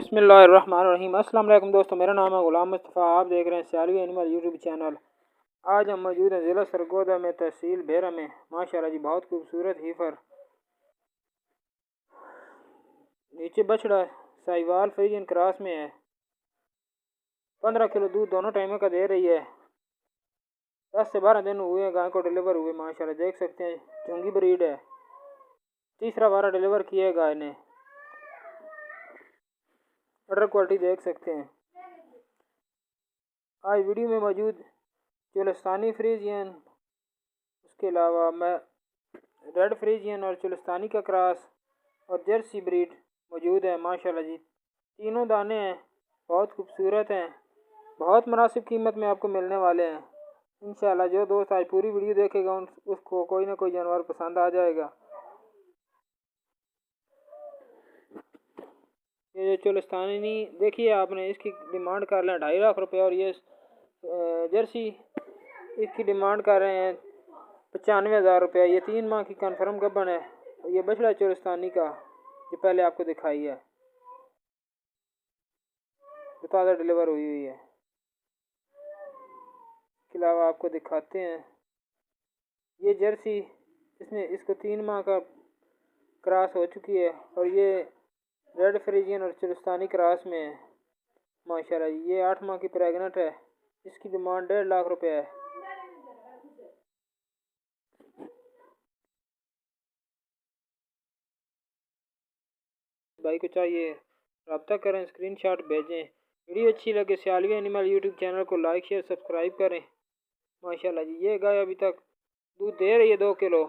बिस्मिल्लाहिर्रहमानिर्रहीम। अस्सलाम वालेकुम दोस्तों, मेरा नाम है गुलाम मुस्तफ़ा। आप देख रहे हैं सियालवी एनिमल यूट्यूब चैनल। आज हम मौजूद हैं ज़िला सरगोदा में, तहसील भेरा में। माशाल्लाह जी, बहुत खूबसूरत हीफर। नीचे बछड़ा साहिवाल फ्रीजियन क्रॉस में है। 15 किलो दूध दोनों टाइमों का दे रही है। 10 से 12 दिन हुए हैं गाय को डिलीवर हुए। माशाल्लाह देख सकते हैं, चुंगी ब्रीड है। तीसरा बारह डिलीवर किया है गाय ने। ऑर्डर क्वालिटी देख सकते हैं। आज वीडियो में मौजूद चुलस्तानी फ्रीजियन, उसके अलावा मैं रेड फ्रीजियन और चुलस्तानी का क्रॉस और जर्सी ब्रीड मौजूद है। माशाल्लाह जी, तीनों दाने हैं, बहुत खूबसूरत हैं। बहुत मुनासिब कीमत में आपको मिलने वाले हैं। इंशाल्लाह जो दोस्त आज पूरी वीडियो देखेगा उसको कोई ना कोई जानवर पसंद आ जाएगा। ये चुलस्तानी देखिए आपने, इसकी डिमांड कर लें 2.5 लाख रुपये। और ये जर्सी इसकी डिमांड कर रहे हैं 95,000 रुपये। ये 3 माह की कन्फर्म गबन है। और ये बछड़ा चुलस्तानी का जो पहले आपको दिखाई है, जो ताज़ा डिलीवर हुई हुई है। इसके अलावा आपको दिखाते हैं ये जर्सी, इसको 3 माह का क्रॉस हो चुकी है। और ये रेड फ्रीजियन और चुलस्तानी क्रॉस में है। माशाल्लाह ये 8 माह की प्रेगनेंट है। इसकी डिमांड 1.5 लाख रुपये है। भाई को चाहिए रब्ता करें, स्क्रीनशॉट भेजें। वीडियो अच्छी लगे सियालवी एनिमल यूट्यूब चैनल को लाइक शेयर सब्सक्राइब करें। माशाल्लाह जी, ये गाय अभी तक दूध दे रही है 2 किलो।